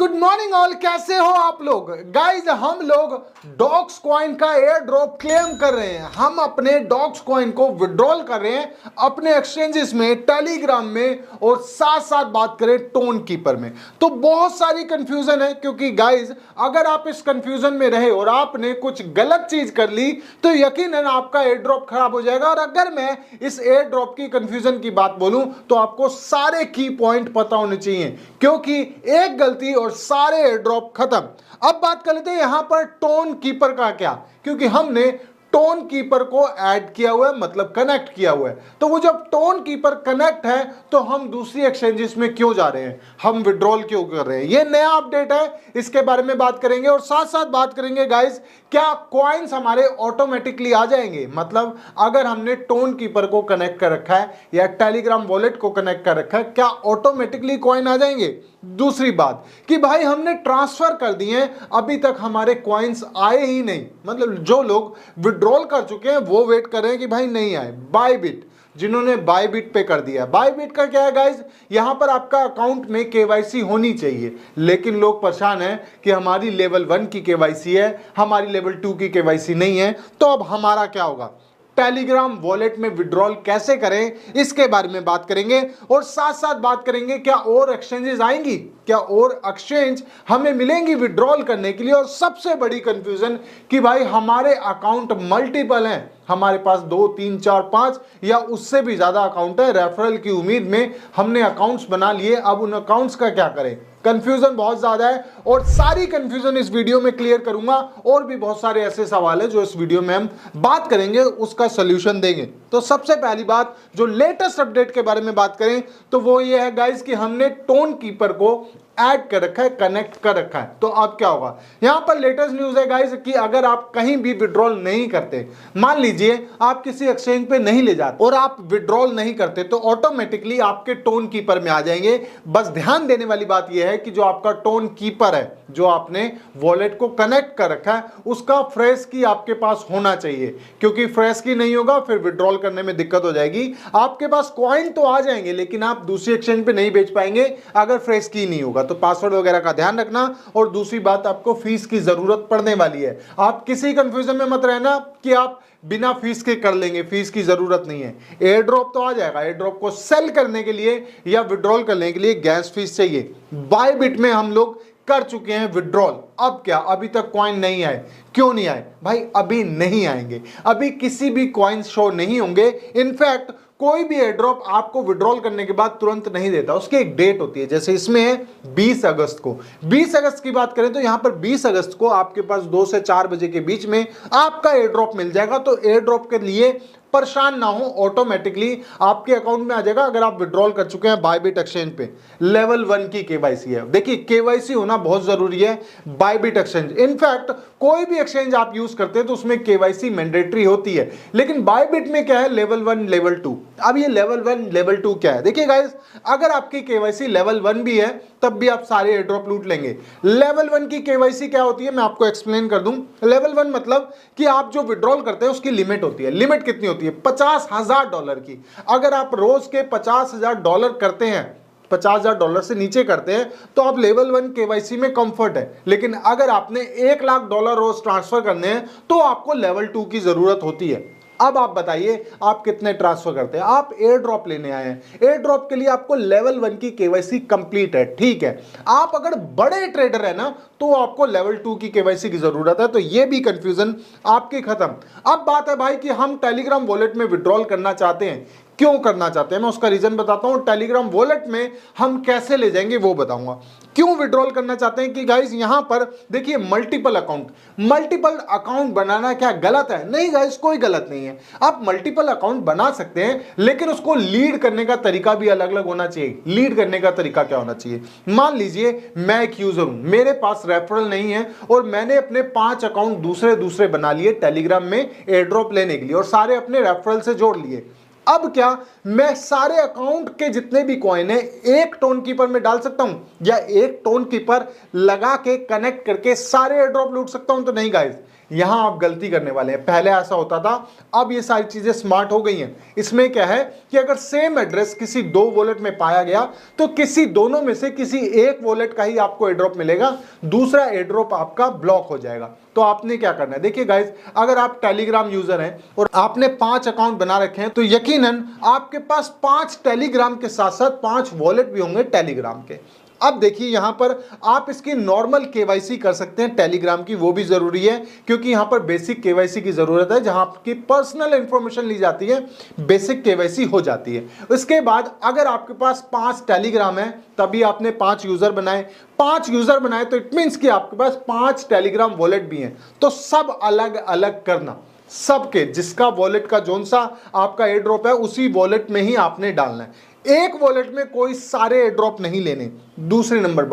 Good morning all, कैसे हो आप लोग। गाइज हम लोग डॉक्स कॉइन का एयर ड्रॉप क्लेम कर रहे हैं। हम अपने डॉक्स कॉइन को विड्रॉल कर रहे हैं अपने एक्सचेंजेस में, टेलीग्राम में, और साथ साथ बात करें टोन कीपर में। तो बहुत सारी कंफ्यूजन है, क्योंकि गाइज अगर आप इस कंफ्यूजन में रहे और आपने कुछ गलत चीज कर ली तो यकीनन आपका एयर ड्रॉप खराब हो जाएगा। और अगर मैं इस एयर ड्रॉप की कंफ्यूजन की बात बोलूं तो आपको सारे की पॉइंट पता होने चाहिए, क्योंकि एक गलती और सारे एयर ड्रॉप खत्म। अब बात कर लेते हैं यहां पर टोन कीपर का क्या, क्योंकि हमने टोन कीपर को ऐड किया हुआ है, मतलब कनेक्ट किया हुआ है। तो वो जब टोन कीपर कनेक्ट है तो हम दूसरी एक्सचेंजेस में क्यों जा रहे हैं, हम विड्रॉल क्यों कर रहे हैं, ये नया अपडेट है, इसके बारे में बात करेंगे। और साथ साथ बात करेंगे गाइस, क्या कॉइन्स हमारे ऑटोमेटिकली आ जाएंगे, मतलब अगर हमने टोन कीपर को कनेक्ट कर रखा है या टेलीग्राम वॉलेट को कनेक्ट कर रखा है, क्या ऑटोमेटिकली कॉइन आ जाएंगे। दूसरी बात कि भाई हमने ट्रांसफर कर दिए, अभी तक हमारे कॉइन्स आए ही नहीं, मतलब जो लोग विड्रॉल कर चुके हैं वो वेट कर रहे हैं कि भाई नहीं आए। बायबिट, जिन्होंने बायबिट पे कर दिया, बायबिट का क्या है गाइस, यहां पर आपका अकाउंट में केवाईसी होनी चाहिए, लेकिन लोग परेशान हैं कि हमारी लेवल 1 की केवाईसी है, हमारी लेवल 2 की केवाईसी नहीं है। तो अब हमारा क्या होगा, टेलीग्राम वॉलेट में विड्रॉल कैसे करें, इसके बारे में बात करेंगे। और साथ साथ बात करेंगे क्या और एक्सचेंजेस आएंगी, क्या और एक्सचेंज हमें मिलेंगी विड्रॉल करने के लिए। और सबसे बड़ी कंफ्यूजन कि भाई हमारे अकाउंट मल्टीपल हैं, हमारे पास 2 3 4 5 या उससे भी ज्यादा अकाउंट है। रेफरल की उम्मीद में हमने अकाउंट्स बना लिए, अब उन अकाउंट्स का क्या करें। कंफ्यूजन बहुत ज्यादा है और सारी कंफ्यूजन इस वीडियो में क्लियर करूंगा। और भी बहुत सारे ऐसे सवाल है जो इस वीडियो में हम बात करेंगे, उसका सॉल्यूशन देंगे। तो सबसे पहली बात, जो लेटेस्ट अपडेट के बारे में बात करें तो वो ये है गाइस कि हमने टोन कीपर को ऐड कर रखा है, कनेक्ट कर रखा है। तो अब क्या होगा, यहां पर लेटेस्ट न्यूज है गाइस कि अगर आप कहीं भी विड्रॉल नहीं करते, मान लीजिए आप किसी एक्सचेंज पे नहीं ले जाते और आप विड्रॉल नहीं करते, तो ऑटोमेटिकली आपके टोन कीपर में आ जाएंगे। बस ध्यान देने वाली बात यह है कि जो आपका टोन कीपर है, जो आपने वॉलेट को कनेक्ट कर रखा है, उसका फ्रेश की आपके पास होना चाहिए, क्योंकि फ्रेश की नहीं होगा फिर विड्रॉल करने में दिक्कत हो जाएगी। आपके पास कॉइन तो आ जाएंगे लेकिन आप दूसरी एक्सचेंज पे नहीं बेच पाएंगे अगर फ्रेश की नहीं होगा। तो पासवर्ड वगैरह का ध्यान रखना। और दूसरी बात, आपको फीस की जरूरत पड़ने वाली है। आप किसी कंफ्यूजन में मत रहना कि आप बिना फीस के कर लेंगे, फीस की जरूरत नहीं है। एयर ड्रॉप तो आ जाएगा, एयर ड्रॉप को सेल करने के लिए या विड्रॉल करने के लिए गैस फीस चाहिए। बायबिट में हम लोग कर चुके हैं विड्रॉल। अब क्या, अभी तक कॉइन नहीं आए, क्यों नहीं आए भाई, अभी नहीं आएंगे, अभी किसी भी कॉइन शो नहीं होंगे। इनफैक्ट कोई भी एयर ड्रॉप आपको विड्रॉल करने के बाद तुरंत नहीं देता, उसकी एक डेट होती है। जैसे इसमें है 20 अगस्त को, 20 अगस्त की बात करें तो यहां पर 20 अगस्त को आपके पास 2 से 4 बजे के बीच में आपका एयर ड्रॉप मिल जाएगा। तो एयर ड्रॉप के लिए परेशान ना हो, ऑटोमेटिकली आपके अकाउंट में आ जाएगा अगर आप विड्रॉल कर चुके हैं बायबिट एक्सचेंज पे। लेवल 1 की केवाईसी है, देखिए केवाईसी होना बहुत जरूरी है बायबिट एक्सचेंज। इनफैक्ट कोई भी एक्सचेंज आप यूज करते हैं तो उसमें केवाईसी मैंडेटरी होती है, लेकिन बायबिट में क्या है, लेवल 1 लेवल 2। अब ये लेवल 1 लेवल 2 क्या है, देखिए गाइस, अगर आपकी केवाईसी लेवल 1 भी है तब भी आप सारे एयर ड्रॉप लूट लेंगे। लेवल 1 की केवाईसी क्या होती है मैं आपको एक्सप्लेन कर दूं। लेवल 1 मतलब कि आप जो विड्रॉल करते हैं उसकी लिमिट होती है। लिमिट कितनी होती है, $50,000 की। अगर आप रोज के $50,000 करते हैं, $50,000 से नीचे करते हैं तो आप लेवल 1 केवाईसी में कंफर्ट है। लेकिन अगर आपने $1,00,000 रोज ट्रांसफर करने हैं तो आपको लेवल 2 की जरूरत होती है। अब आप बताइए आप कितने ट्रांसफर करते हैं। आप एयर ड्रॉप लेने आए हैं, एयर ड्रॉप के लिए आपको लेवल 1 की केवाईसी कंप्लीट है, ठीक है। आप अगर बड़े ट्रेडर है ना तो आपको लेवल 2 की केवाईसी की जरूरत है। तो ये भी कंफ्यूजन आपकी खत्म। अब बात है भाई कि हम टेलीग्राम वॉलेट में विड्रॉल करना चाहते हैं, क्यों करना चाहते हैं मैं उसका रीजन बताता हूं। टेलीग्राम वॉलेट में हम कैसे ले जाएंगे वो बताऊंगा। क्यों विड्रॉल करना चाहते हैं कि गाइस यहां पर देखिए मल्टीपल अकाउंट बनाना क्या गलत है, नहीं गाइस कोई गलत नहीं है। आप मल्टीपल अकाउंट बना सकते हैं, लेकिन उसको लीड करने का तरीका भी अलग अलग होना चाहिए। लीड करने का तरीका क्या होना चाहिए, मान लीजिए मैं एक यूजर हूं, मेरे पास रेफरल नहीं है और मैंने अपने 5 अकाउंट दूसरे बना लिए टेलीग्राम में एयर ड्रॉप लेने के लिए और सारे अपने रेफरल से जोड़ लिए। अब क्या मैं सारे अकाउंट के जितने भी कॉइन है एक टोन कीपर में डाल सकता हूं या एक टोन कीपर लगा के कनेक्ट करके सारे एयर ड्रॉप लूट सकता हूं, तो नहीं गाइस, यहां आप गलती करने वाले हैं। पहले ऐसा होता था, अब ये सारी चीजें स्मार्ट हो गई हैं। इसमें क्या है कि अगर सेम एड्रेस किसी दो वॉलेट में पाया गया तो किसी दोनों में से किसी एक वॉलेट का ही आपको एड्रॉप मिलेगा, दूसरा एड्रॉप आपका ब्लॉक हो जाएगा। तो आपने क्या करना है, देखिए गाइस, अगर आप टेलीग्राम यूजर हैं और आपने 5 अकाउंट बना रखे हैं तो यकीनन आपके पास 5 टेलीग्राम के साथ साथ 5 वॉलेट भी होंगे टेलीग्राम के। अब देखिए यहां पर आप इसकी नॉर्मल केवाईसी कर सकते हैं टेलीग्राम की, वो भी जरूरी है क्योंकि यहां पर बेसिक केवाईसी की जरूरत है। जहां आपकी पर्सनल इंफॉर्मेशन ली जाती है, बेसिक केवाईसी हो जाती है। उसके बाद अगर आपके पास 5 टेलीग्राम है, तभी आपने 5 यूजर बनाए, 5 यूजर बनाए तो इट मींस कि आपके पास 5 टेलीग्राम वॉलेट भी हैं। तो सब अलग अलग करना, सबके जिसका वॉलेट का जोन सा आपका एयर ड्रॉप है उसी वॉलेट में ही आपने डालना है। एक वॉलेट में कोई सारे एयर ड्रॉप नहीं लेने। दूसरी नंबर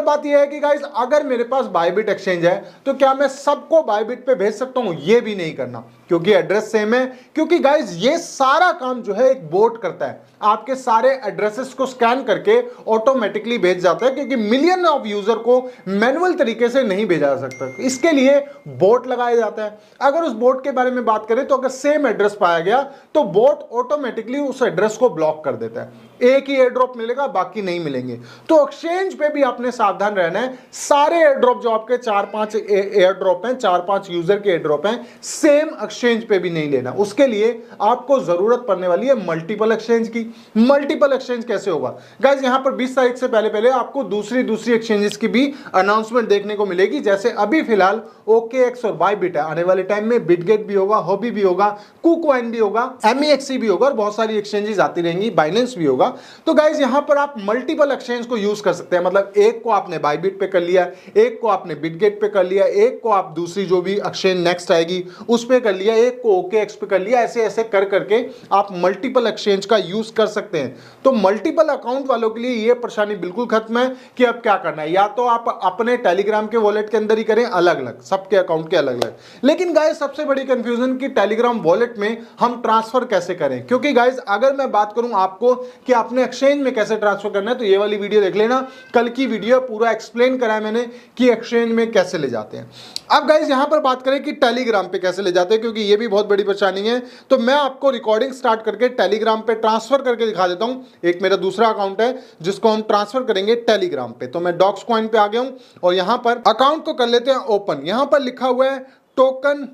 बात यह है कि गाइस, अगर मेरे पास बायबिट एक्सचेंज है तो क्या मैं सबको बायबिट पे भेज सकता हूं? यह भी नहीं करना क्योंकि एड्रेस सेम है। क्योंकि गाइस ये सारा काम जो है एक बोट करता है, आपके सारे एड्रेसेस को स्कैन करके ऑटोमेटिकली भेज जाता है, क्योंकि मिलियन ऑफ यूजर को मैनुअल तरीके से नहीं भेजा जा सकता। इसके लिए बोट लगाया जाता है। अगर उस बोट के बारे में बात करें तो अगर सेम एड्रेस पाया गया तो बोट ऑटोमेटिकली उस एड्रेस को ब्लॉक कर देता है। एक ही एयर ड्रॉप मिलेगा, बाकी नहीं मिलेंगे। तो एक्सचेंज पे भी आपने सावधान रहना है। सारे एयर ड्रॉप जो आपके 4-5 एयर ड्रॉप हैं, 4-5 यूजर के एयर ड्रॉप हैं, सेम एक्सचेंज पे भी नहीं लेना। उसके लिए आपको जरूरत पड़ने वाली है मल्टीपल एक्सचेंज की। मल्टीपल एक्सचेंज कैसे होगा गाइस? यहां पर 20 तारीख से पहले आपको दूसरी एक्सचेंजेस की भी अनाउंसमेंट देखने को मिलेगी। जैसे अभी फिलहाल OKX और बायबिट है, आने वाले टाइम में बिटगेट भी होगा, हॉबी भी होगा, KuCoin भी होगा, MEXC भी होगा और बहुत सारी एक्सचेंजेस आती रहेंगी, बाइनेंस भी होगा। तो गाइस यहां पर आप मल्टीपल एक्सचेंज को यूज कर सकते हैं। मतलब एक को आपने बायबिट पे कर लिया, एक को आपने बिटगेट पे कर लिया, एक को आप दूसरी जो भी एक्सचेंज नेक्स्ट आएगी उस पे कर लिया, एक को OKX पे कर लिया। ऐसे ऐसे कर करके आप मल्टीपल एक्सचेंज का यूज कर सकते हैं। तो मल्टीपल अकाउंट वालों के लिए यह परेशानी बिल्कुल खत्म है कि अब क्या करना है, या तो आप अपने टेलीग्राम के वॉलेट के अंदर ही करें, अलग अलग सबके अकाउंट के अलग अलग। लेकिन गाइस सबसे बड़ी कंफ्यूजन कि टेलीग्राम वॉलेट में हम ट्रांसफर कैसे करें। क्योंकि गाइस अगर मैं बात करूं आपको कि आपने एक्सचेंज में कैसे ट्रांसफर करना है तो ये वाली वीडियो देख लेना, कल की वीडियो पूरा एक्सप्लेन करा है मैंने कि एक्सचेंज में कैसे ले जाते हैं। अब गाइस यहां पर बात करें कि टेलीग्राम पे कैसे ले जाते हैं, क्योंकि ये भी बहुत बड़ी परेशानी है। तो मैं आपको रिकॉर्डिंग स्टार्ट करके टेलीग्राम पे ट्रांसफर करके दिखा देता हूं। एक मेरा दूसरा अकाउंट है जिसको हम ट्रांसफर करेंगे टेलीग्राम पे। तो मैं डॉक्सकॉइन पे आ गया हूं और यहां पर अकाउंट को कर लेते हैं ओपन। यहां पर लिखा हुआ है टोकन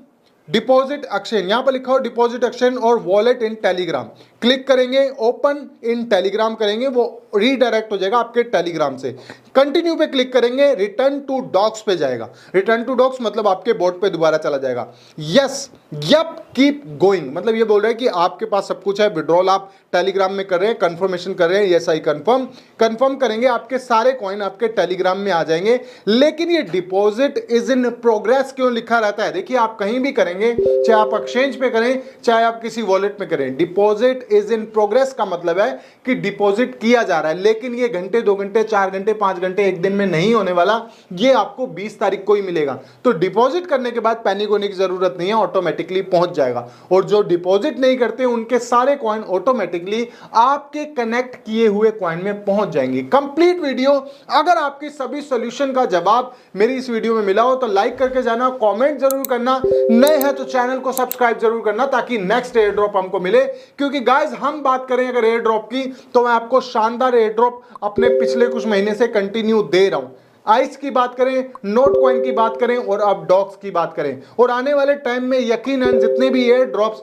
डिपॉजिट एक्सचेंज, यहां पर लिखा हो डिपॉजिट एक्सचेंज और वॉलेट इन टेलीग्राम। क्लिक करेंगे, ओपन इन टेलीग्राम करेंगे, वो रीडायरेक्ट हो जाएगा आपके टेलीग्राम से। कंटिन्यू पे क्लिक करेंगे, रिटर्न टू डॉक्स पे जाएगा। रिटर्न टू डॉक्स मतलब आपके बोर्ड पे दोबारा चला जाएगा। यस, यप, कीप गोइंग, मतलब ये बोल रहा है कि आपके पास सब कुछ है, विड्रॉल आप टेलीग्राम में कर रहे हैं, कंफर्मेशन कर रहे हैं, यस आई कंफर्म करेंगे, आपके सारे कॉइन आपके टेलीग्राम में आ जाएंगे। लेकिन ये डिपॉजिट इज इन प्रोग्रेस क्यों लिखा रहता है? देखिए आप कहीं भी करेंगे, चाहे आप एक्सचेंज पे करें चाहे आप किसी वॉलेट में करें, डिपॉजिट इज इन प्रोग्रेस का मतलब है कि डिपॉजिट किया जा रहा है। लेकिन ये घंटे, 2 घंटे, 4 घंटे, 5 घंटे, एक दिन में नहीं होने वाला, ये आपको 20 तारीख को ही मिलेगा। तो डिपॉजिट करने के बाद पैनिक होने की जरूरत नहीं है, ऑटोमेटिकली पहुंच जाएगा। और जो डिपॉजिट नहीं करते उनके सारे कॉइन ऑटोमेटिकली आपके कनेक्ट किए हुए कॉइन में पहुंच जाएंगे। कंप्लीट वीडियो, अगर आपकी सभी सॉल्यूशन का जवाब मेरी इस वीडियो में मिला हो तो लाइक करके जाना, कमेंट जरूर करना, नए हैं तो चैनल को सब्सक्राइब जरूर करना ताकि नेक्स्ट एयर ड्रॉप हमको मिले। क्योंकि गाइस हम बात करें अगर एयर ड्रॉप की तो मैं आपको शानदार एयर ड्रॉप अपने पिछले कुछ महीने से कंटिन्यू दे रहा हूं। आइस की बात करें, नोट कॉइन की बात करें और अब डॉक्स की बात करें। और आने वाले टाइम में यकीनन जितने भी एयर ड्रॉप्स,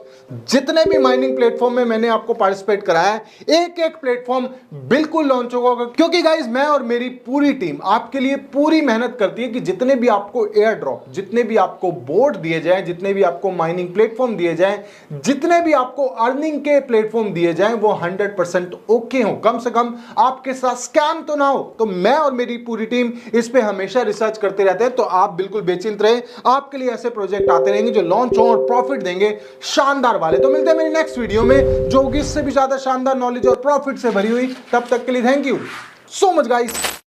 जितने भी माइनिंग प्लेटफॉर्म में मैंने आपको पार्टिसिपेट कराया है, एक एक प्लेटफॉर्म बिल्कुल लॉन्च होगा। क्योंकि गाइस मैं और मेरी पूरी टीम आपके लिए पूरी मेहनत करती है कि जितने भी आपको एयर ड्रॉप, जितने भी आपको बोर्ड दिए जाएं, जितने भी आपको माइनिंग प्लेटफॉर्म दिए जाएं, जितने भी आपको अर्निंग के प्लेटफॉर्म दिए जाएं, वो 100% ओके हो, कम से कम आपके साथ स्कैम तो ना हो। तो मैं और मेरी पूरी टीम इस पे हमेशा रिसर्च करते रहते हैं। तो आप बिल्कुल बेचिंत रहे, आपके लिए ऐसे प्रोजेक्ट आते रहेंगे जो लॉन्च हो और प्रॉफिट देंगे शानदार वाले। तो मिलते हैं मेरी नेक्स्ट वीडियो में जो कि इससे भी ज्यादा शानदार नॉलेज और प्रॉफिट से भरी हुई। तब तक के लिए thank you so much guys.